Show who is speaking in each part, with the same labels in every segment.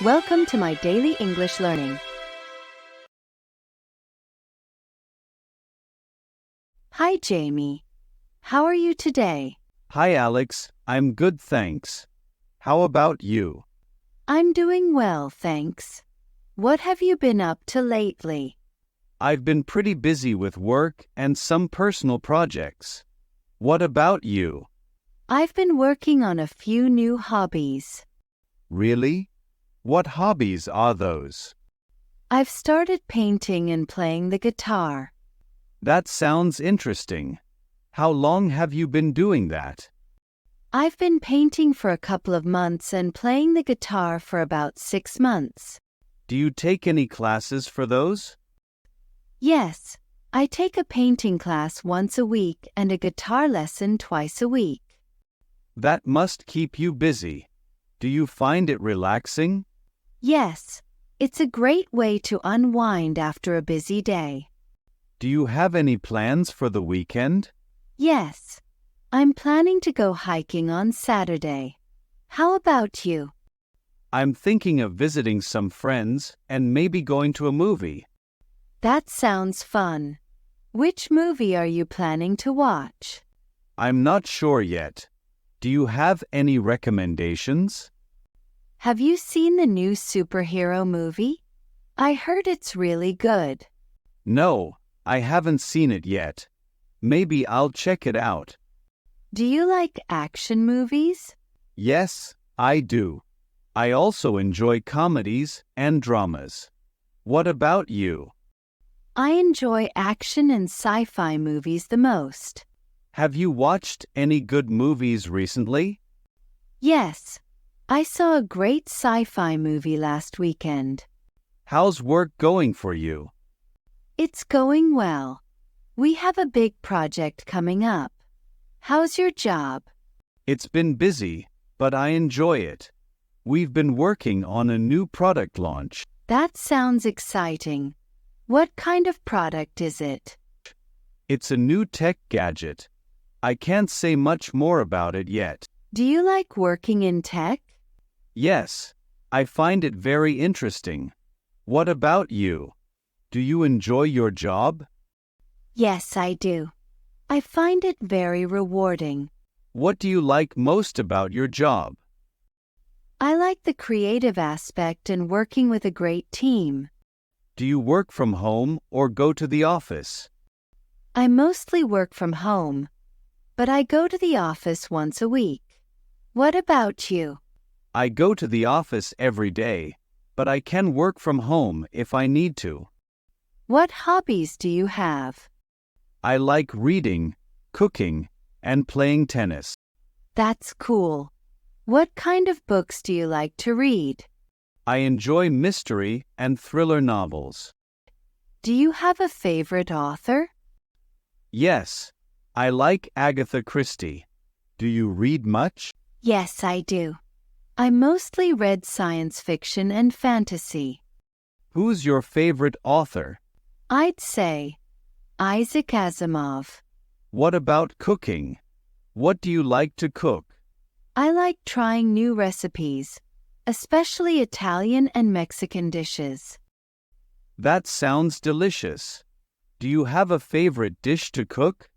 Speaker 1: Welcome to my daily English learning. Hi, Jamie. How are you today?
Speaker 2: Hi, Alex. I'm good, thanks. How about you?
Speaker 1: I'm doing well, thanks. What have you been up to lately?
Speaker 2: I've been pretty busy with work and some personal projects. What about you?
Speaker 1: I've been working on a few new hobbies.
Speaker 2: Really? What hobbies are those?
Speaker 1: I've started painting and playing the guitar.
Speaker 2: That sounds interesting. How long have you been doing that?
Speaker 1: I've been painting for a couple of months and playing the guitar for about 6 months.
Speaker 2: Do you take any classes for those?
Speaker 1: Yes, I take a painting class once a week and a guitar lesson twice a week.
Speaker 2: That must keep you busy. Do you find it relaxing?
Speaker 1: Yes, it's a great way to unwind after a busy day.
Speaker 2: Do you have any plans for the weekend?
Speaker 1: Yes, I'm planning to go hiking on Saturday. How about you?
Speaker 2: I'm thinking of visiting some friends and maybe going to a movie.
Speaker 1: That sounds fun. Which movie are you planning to watch?
Speaker 2: I'm not sure yet. Do you have any recommendations?
Speaker 1: Have you seen the new superhero movie? I heard it's really good.
Speaker 2: No, I haven't seen it yet. Maybe I'll check it out.
Speaker 1: Do you like action movies?
Speaker 2: Yes, I do. I also enjoy comedies and dramas. What about you?
Speaker 1: I enjoy action and sci-fi movies the most.
Speaker 2: Have you watched any good movies recently?
Speaker 1: Yes, I saw a great sci-fi movie last weekend.
Speaker 2: How's work going for you?
Speaker 1: It's going well. We have a big project coming up. How's your job?
Speaker 2: It's been busy, but I enjoy it. We've been working on a new product launch.
Speaker 1: That sounds exciting. What kind of product is it?
Speaker 2: It's a new tech gadget. I can't say much more about it yet.
Speaker 1: Do you like working in tech?
Speaker 2: Yes, I find it very interesting. What about you? Do you enjoy your job?
Speaker 1: Yes, I do. I find it very rewarding.
Speaker 2: What do you like most about your job?
Speaker 1: I like the creative aspect and working with a great team.
Speaker 2: Do you work from home or go to the office?
Speaker 1: I mostly work from home, but I go to the office once a week. What about you?
Speaker 2: I go to the office every day, but I can work from home if I need to.
Speaker 1: What hobbies do you have?
Speaker 2: I like reading, cooking, and playing tennis.
Speaker 1: That's cool. What kind of books do you like to read?
Speaker 2: I enjoy mystery and thriller novels.
Speaker 1: Do you have a favorite author?
Speaker 2: Yes, I like Agatha Christie. Do you read much?
Speaker 1: Yes, I do. I mostly read science fiction and fantasy.
Speaker 2: Who's your favorite author?
Speaker 1: I'd say Isaac Asimov.
Speaker 2: What about cooking? What do you like to cook?
Speaker 1: I like trying new recipes, especially Italian and Mexican dishes.
Speaker 2: That sounds delicious. Do you have a favorite dish to cook?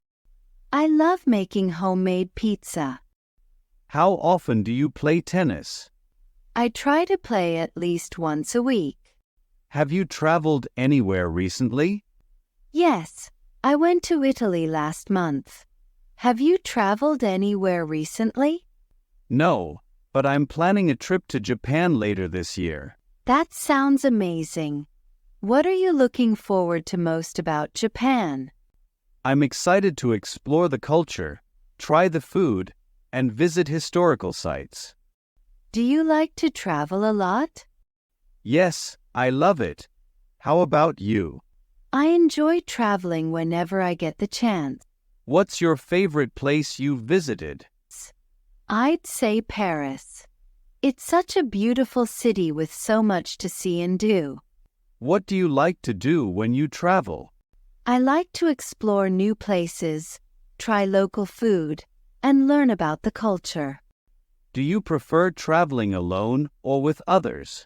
Speaker 1: I love making homemade pizza.
Speaker 2: How often do you play tennis?
Speaker 1: I try to play at least once a week.
Speaker 2: Have you traveled anywhere recently?
Speaker 1: Yes, I went to Italy last month. Have you traveled anywhere recently?
Speaker 2: No, but I'm planning a trip to Japan later this year.
Speaker 1: That sounds amazing. What are you looking forward to most about Japan?
Speaker 2: I'm excited to explore the culture, try the food, and visit historical sites.
Speaker 1: Do you like to travel a lot?
Speaker 2: Yes, I love it. How about you?
Speaker 1: I enjoy traveling whenever I get the chance.
Speaker 2: What's your favorite place you've visited?
Speaker 1: I'd say Paris. It's such a beautiful city with so much to see and do.
Speaker 2: What do you like to do when you travel?
Speaker 1: I like to explore new places, try local food, and learn about the culture.
Speaker 2: Do you prefer traveling alone or with others?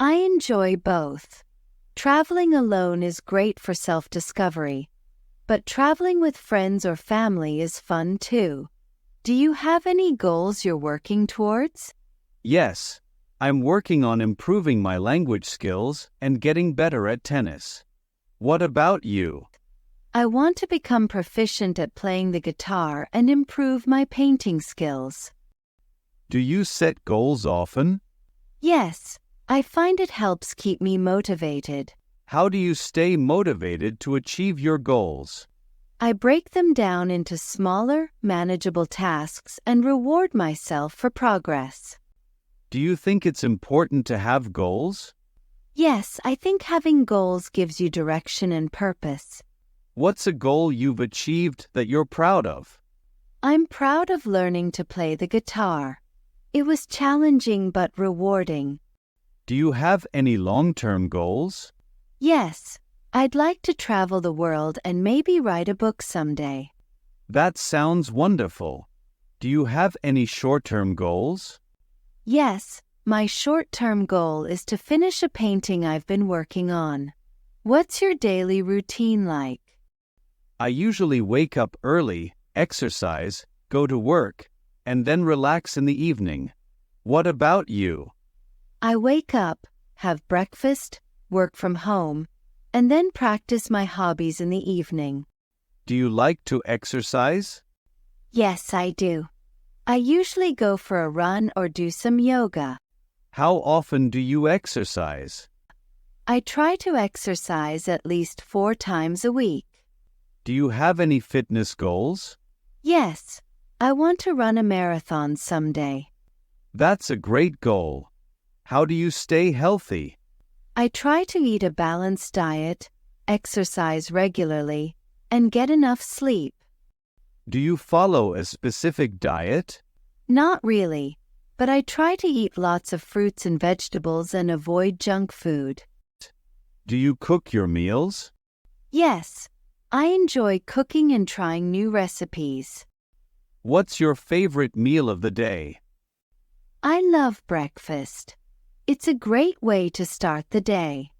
Speaker 1: I enjoy both. Traveling alone is great for self-discovery, but traveling with friends or family is fun too. Do you have any goals you're working towards?
Speaker 2: Yes, I'm working on improving my language skills and getting better at tennis. What about you?
Speaker 1: I want to become proficient at playing the guitar and improve my painting skills.
Speaker 2: Do you set goals often?
Speaker 1: Yes, I find it helps keep me motivated.
Speaker 2: How do you stay motivated to achieve your goals?
Speaker 1: I break them down into smaller, manageable tasks and reward myself for progress.
Speaker 2: Do you think it's important to have goals?
Speaker 1: Yes, I think having goals gives you direction and purpose.
Speaker 2: What's a goal you've achieved that you're proud of?
Speaker 1: I'm proud of learning to play the guitar. It was challenging but rewarding.
Speaker 2: Do you have any long-term goals?
Speaker 1: Yes, I'd like to travel the world and maybe write a book someday.
Speaker 2: That sounds wonderful. Do you have any short-term goals?
Speaker 1: Yes, my short-term goal is to finish a painting I've been working on. What's your daily routine like?
Speaker 2: I usually wake up early, exercise, go to work, and then relax in the evening. What about you?
Speaker 1: I wake up, have breakfast, work from home, and then practice my hobbies in the evening.
Speaker 2: Do you like to exercise?
Speaker 1: Yes, I do. I usually go for a run or do some yoga.
Speaker 2: How often do you exercise?
Speaker 1: I try to exercise at least 4 times a week.
Speaker 2: Do you have any fitness goals?
Speaker 1: Yes, I want to run a marathon someday.
Speaker 2: That's a great goal. How do you stay healthy?
Speaker 1: I try to eat a balanced diet, exercise regularly, and get enough sleep.
Speaker 2: Do you follow a specific diet?
Speaker 1: Not really, but I try to eat lots of fruits and vegetables and avoid junk food.
Speaker 2: Do you cook your meals?
Speaker 1: Yes, I enjoy cooking and trying new recipes.
Speaker 2: What's your favorite meal of the day?
Speaker 1: I love breakfast. It's a great way to start the day.